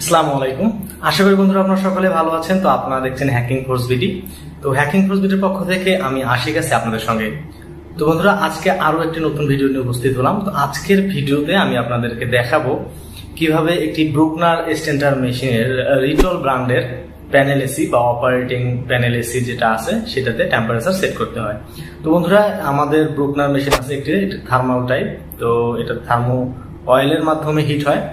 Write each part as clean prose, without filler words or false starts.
আসসালামু আলাইকুম। আশা করি বন্ধুরা আপনারা সকলে ভালো আছেন। তো আপনারা দেখছেন হ্যাকিং ফোর্স বিডি। তো হ্যাকিং ফোর্স বিডির পক্ষ থেকে আমি আশিক আছি আপনাদের সঙ্গে। তো বন্ধুরা আজকে আরো একটি নতুন ভিডিও নিয়ে উপস্থিত হলাম। তো আজকের ভিডিওতে আমি আপনাদেরকে দেখাবো কিভাবে একটি ব্রুকনার স্ট্যান্ডার্ড মেশিনের রিটল ব্র্যান্ডের প্যানেল এসি বা অপারেটিং প্যানেল এসি যেটা আছে সেটাতে টেম্পারেচার সেট করতে হয়। তো বন্ধুরা আমাদের ব্রুকনার মেশিন আছে একটি থার্মাল টাইপ। তো এটা থার্মো অয়েলের মাধ্যমে হিট হয়।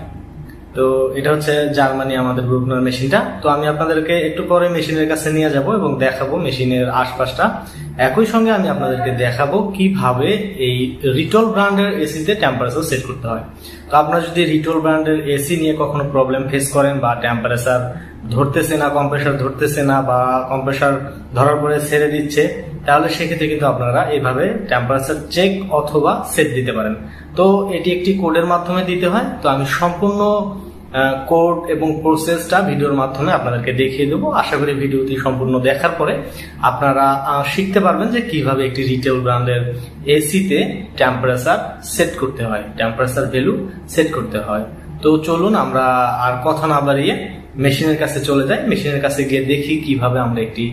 তো এটা হচ্ছে জার্মানি আমাদের ব্রুকনার মেশিনটা। তো আমি আপনাদেরকে একটু পরে মেশিনের কাছে নিয়ে যাব এবং দেখাবো মেশিনের আশপাশটা। একই সঙ্গে আমি আপনাদেরকে দেখাবো কিভাবে এই রিটল ব্র্যান্ডের এসিতে টেম্পারেচার সেট করতে হয়। তো আপনারা যদি রিটল ব্র্যান্ডের এসি নিয়ে কখনো প্রবলেম ফেস করেন বা টেম্পারেচার ধরতেছে না, কম্প্রেসার ধরতেছে না বা কম্প্রেসার ধরার পরে ছেড়ে দিচ্ছে, তাহলে সেক্ষেত্রে কিন্তু আপনারা এইভাবে টেম্পারেচার চেক অথবা সেট দিতে পারেন। তো এটি একটি কোডের মাধ্যমে দিতে হয়। তো আমি সম্পূর্ণ কোড এবং প্রসেসটা ভিডিওর মাধ্যমে আপনাদেরকে দেখিয়ে দেবো। আশা করি ভিডিওটি সম্পূর্ণ দেখার পরে আপনারা শিখতে পারবেন যে কিভাবে একটি রিটেল ব্র্যান্ডের এসিতে টেম্পারেচার সেট করতে হয়, টেম্পারেচার ভ্যালু সেট করতে হয়। তো চলুন আমরা আর কথা না বাড়িয়ে মেশিনের কাছে চলে যাই। মেশিনের কাছে গিয়ে দেখি কিভাবে আমরা একটি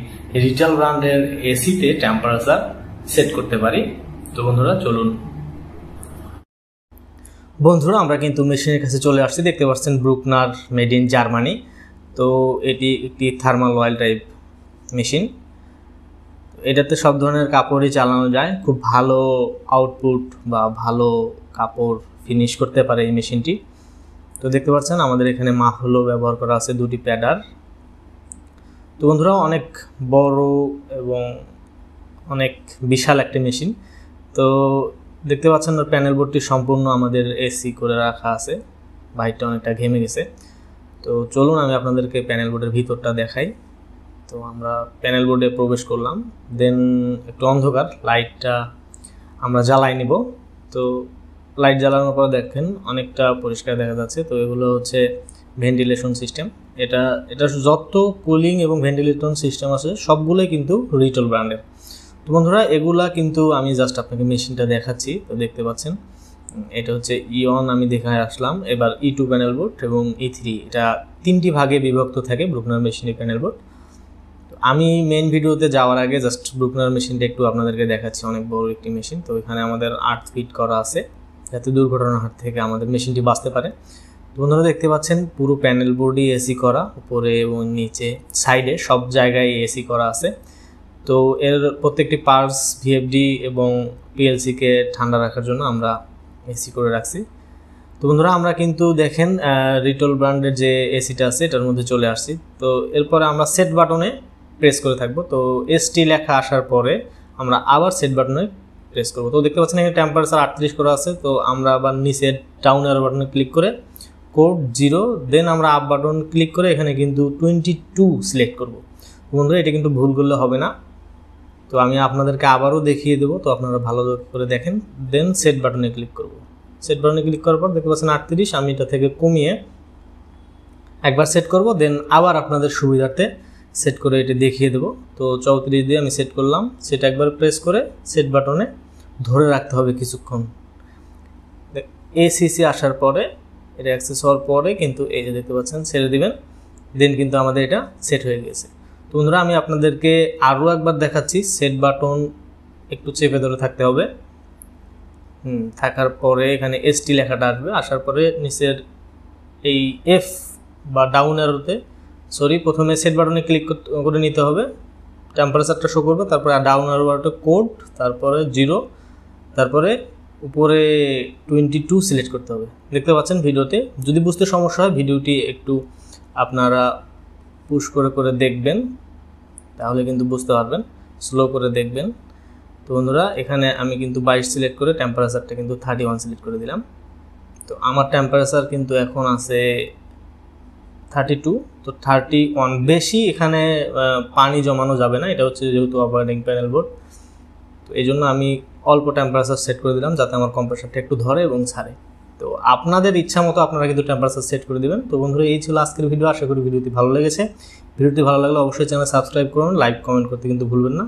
রিটেল ব্র্যান্ডের এসিতে টেম্পারেচার সেট করতে পারি। তো বন্ধুরা চলুন। বন্ধুরা আমরা কিন্তু মেশিনের কাছে চলে আসছি। দেখতে পাচ্ছেন ব্রুকনার মেড ইন জার্মানি। তো এটি একটি থার্মাল অয়েল টাইপ মেশিন। এটাতে সব ধরনের কাপড়ই চালানো যায়, খুব ভালো আউটপুট বা ভালো কাপড় ফিনিশ করতে পারে এই মেশিনটি। তো দেখতে পাচ্ছেন আমাদের এখানে মাহলো ব্যবহার করা আছে, দুটি প্যাডার। তো বন্ধুরা অনেক বড় এবং অনেক বিশাল একটি মেশিন। তো দেখতে পাচ্ছেন প্যানেল বোর্ডটি সম্পূর্ণ আমাদের এসি করে রাখা আছে, বাইরটা অনেকটা ঘেমে গেছে। তো চলুন আমি আপনাদেরকে প্যানেল বোর্ডের ভিতরটা দেখাই। তো আমরা প্যানেল বোর্ডে প্রবেশ করলাম, দেন একটু অন্ধকার, লাইটটা আমরা জ্বালাই নিব। তো লাইট জ্বালানোর পর দেখেন অনেকটা পরিষ্কার দেখা যাচ্ছে। তো এগুলো হচ্ছে ভেন্টিলেশন সিস্টেম। এটা যত কুলিং এবং ভেন্টিলেশন সিস্টেম আছে সবগুলোই কিন্তু রিটল ব্র্যান্ডের। তো বন্ধুরা এগুলা কিন্তু আমি জাস্ট আপনাকে মেশিনটা দেখাচ্ছি। তো দেখতে পাচ্ছেন এটা হচ্ছে ইয়ন, আমি দেখায় আসলাম। এবার E2 প্যানেল বোর্ড এবং E3, এটা তিনটি ভাগে বিভক্ত থাকে ব্রুকনার মেশিনের প্যানেল বোর্ড। আমি মেইন ভিডিওতে যাওয়ার আগে জাস্ট ব্রুকনার মেশিনটা একটু আপনাদেরকে দেখাচ্ছি। অনেক বড় একটি মেশিন। তো এখানে আমাদের আর্থ ফিট করা আছে যাতে দুর্ঘটনার হাত থেকে আমাদের মেশিনটি বাঁচতে পারে। বন্ধুরা দেখতে পাচ্ছেন পুরো প্যানেল বোর্ডই এসি করা, উপরে এবং নিচে সাইডে সব জায়গায় এসি করা আছে। তো এর প্রত্যেকটি পার্টস ভিএফডি এবং পিএলসিকে ঠান্ডা রাখার জন্য আমরা এসি করে রাখছি। তো বন্ধুরা আমরা কিন্তু দেখেন রিটল ব্র্যান্ডের যে এসিটা আছে এটার মধ্যে চলে আসছি। তো এরপরে আমরা সেট বাটনে প্রেস করে থাকবো। তো এসটি লেখা আসার পরে আমরা আবার সেট বাটনে প্রেস করবো। তো দেখতে পাচ্ছেন এখানে টেম্পারেচার 38 করা আছে। তো আমরা আবার নিচে ডাউন অ্যারো বাটনে ক্লিক করে কোড 0, দেন আমরা আপ বাটন ক্লিক করে এখানে কিন্তু 22 সিলেক্ট করব। বন্ধুরা এটা কিন্তু ভুল করলে হবে না। তো আমি আপনাদেরকে আবারও দেখিয়ে দেবো, তো আপনারা ভালো করে দেখেন। দেন সেট বাটনে ক্লিক করব। সেট বাটনে ক্লিক করার পর দেখতে পাচ্ছেন 38, আমি এটা থেকে কমিয়ে একবার সেট করব, দেন আবার আপনাদের সুবিধার্থে সেট করে এটা দেখিয়ে দেবো। তো 34 দিয়ে আমি সেট করলাম। সেট একবার প্রেস করে সেট বাটনে ধরে রাখতে হবে কিছুক্ষণ। এসিসি আসার পরে এটা অ্যাক্সেস হওয়ার পরে কিন্তু এই যে দেখতে পাচ্ছেন ছেড়ে দিবেন, দেন কিন্তু আমাদের এটা সেট হয়ে গেছে। তো বন্ধুরা আমি আপনাদেরকে আরও একবার দেখাচ্ছি। সেট বাটন একটু চেপে ধরে থাকতে হবে। থাকার পরে এখানে এসটি লেখাটা আসবে, আসার পরে নিচের এই এফ বা ডাউন অ্যারোতে প্রথমে সেট বাটনে ক্লিক করে নিতে হবে, টেম্পারেচারটা শো করবে। তারপরে ডাউন অ্যারোটা কোড, তারপরে 0, তারপরে উপরে 22 সিলেক্ট করতে হবে। দেখতে পাচ্ছেন ভিডিওতে। যদি বুঝতে সমস্যা হয় ভিডিওটি একটু আপনারা পুশ করে করে দেখবেন, তাহলে কিন্তু বুঝতে পারবেন, স্লো করে দেখবেন। তো বন্ধুরা এখানে আমি কিন্তু 22 সিলেক্ট করে টেম্পারেচারটা কিন্তু 31 সিলেক্ট করে দিলাম। তো আমার টেম্পারেচার কিন্তু এখন আছে 32। তো 31, বেশি এখানে পানি জমানো যাবে না, এটা হচ্ছে যেহেতু অপারেটিং প্যানেল বোর্ড। তো এই জন্য আমি অল্প টেম্পারেচার সেট করে দিলাম যাতে আমার কম্প্রেসারটা একটু ধরে এবং ছাড়ে। তো আপনাদের ইচ্ছা মতো আপনারা কিন্তু টেম্পারেচার সেট করে দিবেন। তো বন্ধুরা এই ছিল আজকের ভিডিও। আশা করি ভিডিওটি ভালো লেগেছে। ভিডিওটি ভালো লাগলে অবশ্যই চ্যানেল সাবস্ক্রাইব করুন, লাইক কমেন্ট করতে কিন্তু ভুলবেন না।